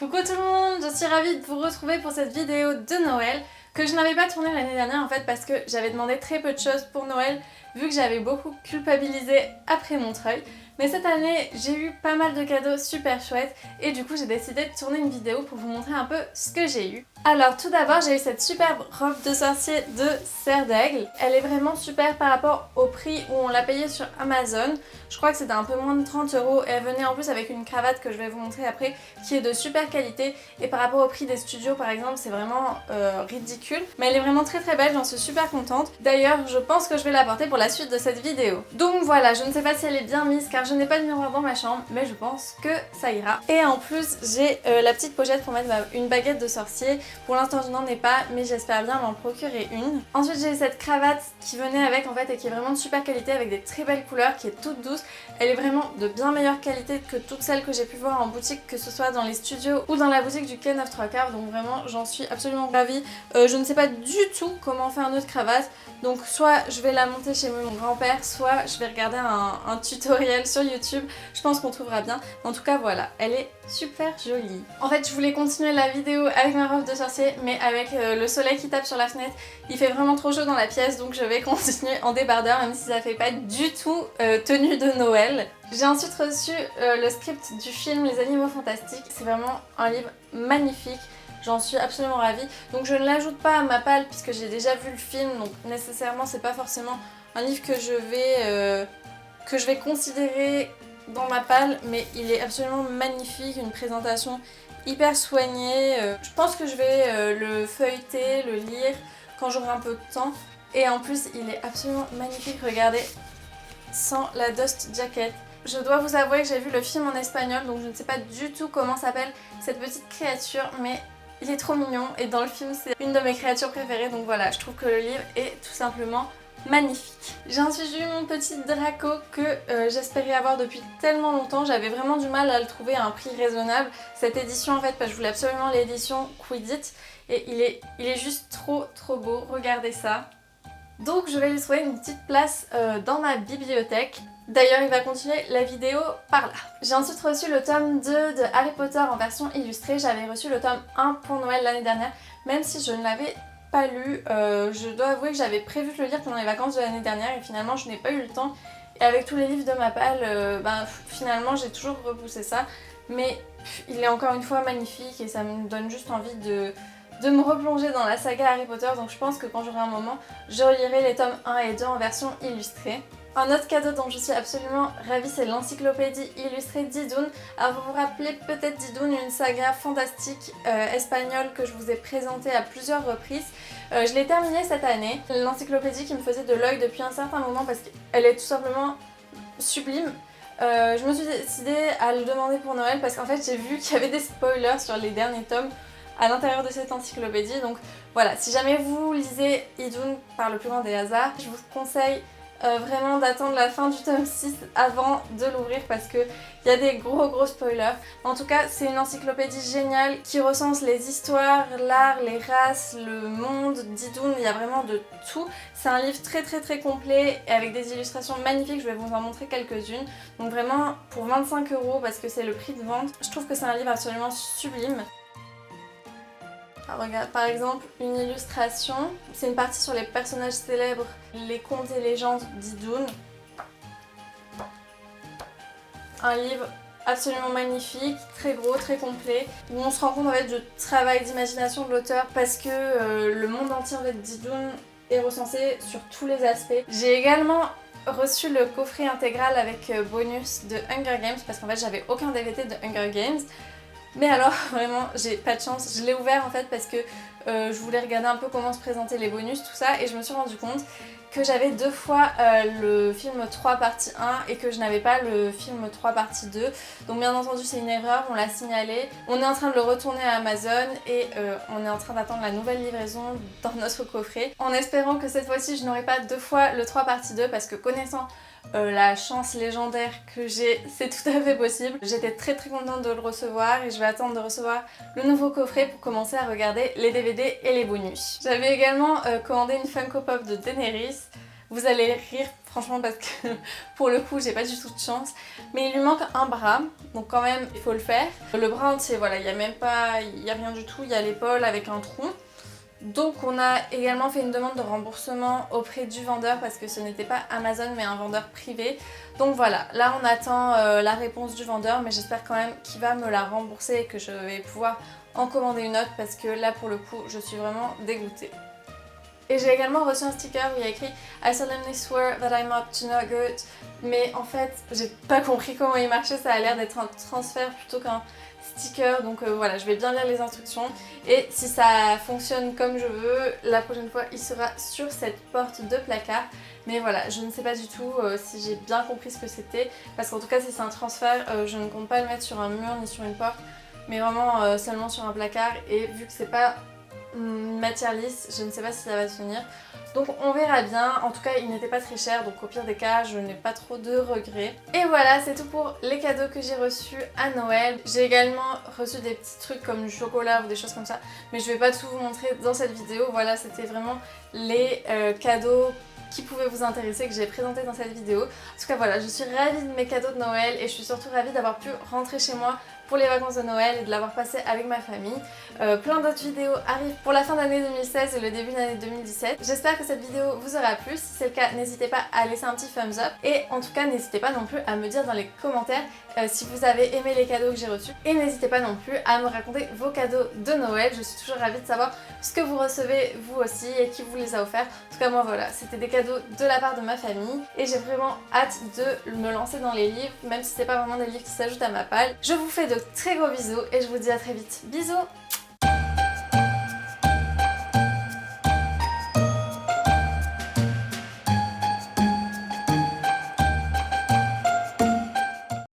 Coucou tout le monde, je suis ravie de vous retrouver pour cette vidéo de Noël que je n'avais pas tournée l'année dernière en fait parce que j'avais demandé très peu de choses pour Noël vu que j'avais beaucoup culpabilisé après Montreuil. Mais cette année j'ai eu pas mal de cadeaux super chouettes et du coup j'ai décidé de tourner une vidéo pour vous montrer un peu ce que j'ai eu. Alors tout d'abord j'ai eu cette superbe robe de sorcier de Serre d'Aigle. Elle est vraiment super par rapport au prix où on l'a payée sur Amazon. Je crois que c'était un peu moins de 30 € et elle venait en plus avec une cravate que je vais vous montrer après qui est de super qualité et par rapport au prix des studios par exemple c'est vraiment ridicule. Mais elle est vraiment très belle, j'en suis super contente. D'ailleurs je pense que je vais la porter pour la suite de cette vidéo. Donc voilà, je ne sais pas si elle est bien mise car je n'ai pas de miroir dans ma chambre mais je pense que ça ira. Et en plus j'ai la petite pochette pour mettre une baguette de sorcier. Pour l'instant je n'en ai pas mais j'espère bien m'en procurer une. Ensuite j'ai cette cravate qui venait avec en fait et qui est vraiment de super qualité avec des très belles couleurs, qui est toute douce. Elle est vraiment de bien meilleure qualité que toutes celles que j'ai pu voir en boutique, que ce soit dans les studios ou dans la boutique du Quai 9-3/4, donc vraiment j'en suis absolument ravie. Je ne sais pas du tout comment faire un nœud de cravate, donc soit je vais la monter chez mon grand-père, soit je vais regarder un tutoriel sur YouTube, je pense qu'on trouvera bien. En tout cas voilà, elle est super jolie. En fait je voulais continuer la vidéo avec ma robe de sorcier mais avec le soleil qui tape sur la fenêtre, il fait vraiment trop chaud dans la pièce donc je vais continuer en débardeur même si ça fait pas du tout tenue de Noël. J'ai ensuite reçu le script du film Les Animaux Fantastiques, c'est vraiment un livre magnifique. J'en suis absolument ravie. Donc je ne l'ajoute pas à ma palle puisque j'ai déjà vu le film, donc nécessairement c'est pas forcément un livre que je vais considérer dans ma palle, mais il est absolument magnifique, une présentation hyper soignée. Je pense que je vais le feuilleter, le lire quand j'aurai un peu de temps. Et en plus il est absolument magnifique, regardez, sans la dust jacket. Je dois vous avouer que j'ai vu le film en espagnol, donc je ne sais pas du tout comment s'appelle cette petite créature, mais il est trop mignon et dans le film c'est une de mes créatures préférées, donc voilà, je trouve que le livre est tout simplement magnifique. J'ai ensuite eu mon petit Draco que j'espérais avoir depuis tellement longtemps, j'avais vraiment du mal à le trouver à un prix raisonnable. Cette édition en fait, parce que je voulais absolument l'édition Quidditch et il est juste trop beau, regardez ça. Donc je vais lui trouver une petite place dans ma bibliothèque. D'ailleurs il va continuer la vidéo par là. J'ai ensuite reçu le tome 2 de Harry Potter en version illustrée. J'avais reçu le tome 1 pour Noël l'année dernière, même si je ne l'avais pas lu. Je dois avouer que j'avais prévu de le lire pendant les vacances de l'année dernière et finalement je n'ai pas eu le temps. Et avec tous les livres de ma palle, finalement j'ai toujours repoussé ça. Mais il est encore une fois magnifique et ça me donne juste envie de me replonger dans la saga Harry Potter, donc je pense que quand j'aurai un moment, je relirai les tomes 1 et 2 en version illustrée. Un autre cadeau dont je suis absolument ravie, c'est l'encyclopédie illustrée d'Idun. Alors vous vous rappelez peut-être d'Idun, une saga fantastique espagnole que je vous ai présentée à plusieurs reprises. Je l'ai terminée cette année, l'encyclopédie qui me faisait de l'œil depuis un certain moment parce qu'elle est tout simplement sublime. Je me suis décidée à le demander pour Noël parce qu'en fait j'ai vu qu'il y avait des spoilers sur les derniers tomes à l'intérieur de cette encyclopédie, donc voilà, si jamais vous lisez Idun par le plus grand des hasards, je vous conseille vraiment d'attendre la fin du tome 6 avant de l'ouvrir parce qu'il y a des gros spoilers. En tout cas, c'est une encyclopédie géniale qui recense les histoires, l'art, les races, le monde d'Idun, il y a vraiment de tout. C'est un livre très complet et avec des illustrations magnifiques, je vais vous en montrer quelques-unes. Donc vraiment, pour 25 € parce que c'est le prix de vente, je trouve que c'est un livre absolument sublime. Regarde, par exemple, une illustration, c'est une partie sur les personnages célèbres, les contes et légendes d'Idun. Un livre absolument magnifique, très gros, très complet, où on se rend compte en fait du travail d'imagination de l'auteur parce que le monde entier en fait, d'Idun est recensé sur tous les aspects. J'ai également reçu le coffret intégral avec bonus de Hunger Games parce qu'en fait j'avais aucun DVD de Hunger Games. Mais alors vraiment j'ai pas de chance, je l'ai ouvert en fait parce que je voulais regarder un peu comment se présentaient les bonus, tout ça, et je me suis rendu compte que j'avais 2 fois le film 3 partie 1 et que je n'avais pas le film 3 partie 2. Donc bien entendu c'est une erreur, on l'a signalé. On est en train de le retourner à Amazon et on est en train d'attendre la nouvelle livraison dans notre coffret. En espérant que cette fois-ci je n'aurai pas 2 fois le 3 partie 2 parce que connaissant la chance légendaire que j'ai, c'est tout à fait possible. J'étais très contente de le recevoir et je vais attendre de recevoir le nouveau coffret pour commencer à regarder les DVD et les bonus. J'avais également commandé une Funko Pop de Daenerys. Vous allez rire franchement parce que pour le coup j'ai pas du tout de chance. Mais il lui manque un bras, donc quand même il faut le faire. Le bras entier, voilà, il y a même pas, il y a rien du tout, il y a l'épaule avec un trou. Donc on a également fait une demande de remboursement auprès du vendeur parce que ce n'était pas Amazon mais un vendeur privé. Donc voilà, là on attend la réponse du vendeur, mais j'espère quand même qu'il va me la rembourser et que je vais pouvoir en commander une autre parce que là pour le coup je suis vraiment dégoûtée. Et j'ai également reçu un sticker où il y a écrit I solemnly swear that I'm up to no good. Mais en fait, j'ai pas compris comment il marchait, ça a l'air d'être un transfert plutôt qu'un sticker. Donc voilà, je vais bien lire les instructions. Et si ça fonctionne comme je veux, la prochaine fois il sera sur cette porte de placard. Mais voilà, je ne sais pas du tout si j'ai bien compris ce que c'était. Parce qu'en tout cas, si c'est un transfert, je ne compte pas le mettre sur un mur ni sur une porte. Mais vraiment seulement sur un placard. Et vu que c'est pas matière lisse, je ne sais pas si ça va tenir. Donc on verra bien. En tout cas il n'était pas très cher, donc au pire des cas je n'ai pas trop de regrets. Et voilà, c'est tout pour les cadeaux que j'ai reçus à Noël. J'ai également reçu des petits trucs comme du chocolat ou des choses comme ça, mais je vais pas tout vous montrer dans cette vidéo. Voilà, c'était vraiment les cadeaux qui pouvaient vous intéresser que j'ai présenté dans cette vidéo. En tout cas voilà, je suis ravie de mes cadeaux de Noël et je suis surtout ravie d'avoir pu rentrer chez moi pour les vacances de Noël et de l'avoir passé avec ma famille. Plein d'autres vidéos arrivent pour la fin d'année 2016 et le début d'année 2017. J'espère que cette vidéo vous aura plu. Si c'est le cas, n'hésitez pas à laisser un petit thumbs up. Et en tout cas, n'hésitez pas non plus à me dire dans les commentaires si vous avez aimé les cadeaux que j'ai reçus. Et n'hésitez pas non plus à me raconter vos cadeaux de Noël. Je suis toujours ravie de savoir ce que vous recevez vous aussi et qui vous les a offerts. En tout cas, moi voilà, c'était des cadeaux de la part de ma famille. Et j'ai vraiment hâte de me lancer dans les livres, même si c'est pas vraiment des livres qui s'ajoutent à ma palle. Je vous fais de très gros bisous et je vous dis à très vite. Bisous!